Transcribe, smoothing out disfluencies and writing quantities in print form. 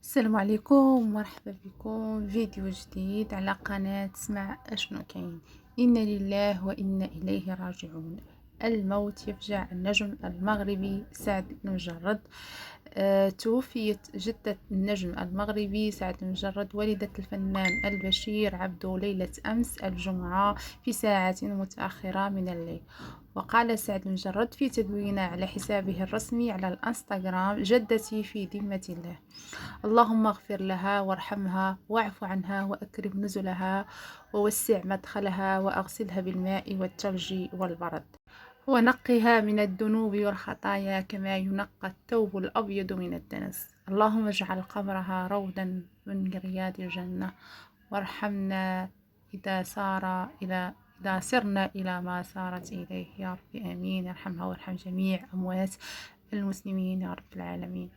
السلام عليكم، مرحبا بكم فيديو جديد على قناة اسمع اشنو كاين. إنا لله وإنا إليه راجعون. الموت يفجع. النجم المغربي سعد المجرد. توفيت جدة النجم المغربي سعد المجرد والدة الفنان البشير عبدو ليلة أمس الجمعة في ساعة متأخرة من الليل. وقال سعد المجرد في تدوينه على حسابه الرسمي على الانستغرام: جدتي في ذمة الله، اللهم اغفر لها وارحمها واعف عنها وأكرم نزلها ووسع مدخلها وأغسلها بالماء والثلج والبرد ونقها من الذنوب والخطايا كما ينقى الثوب الأبيض من الدنس. اللهم اجعل قبرها روضا من رياض الجنة وارحمنا إذا سرنا إلى ما سارت إليه يا رب آمين. ارحمها وارحم جميع أموات المسلمين يا رب العالمين.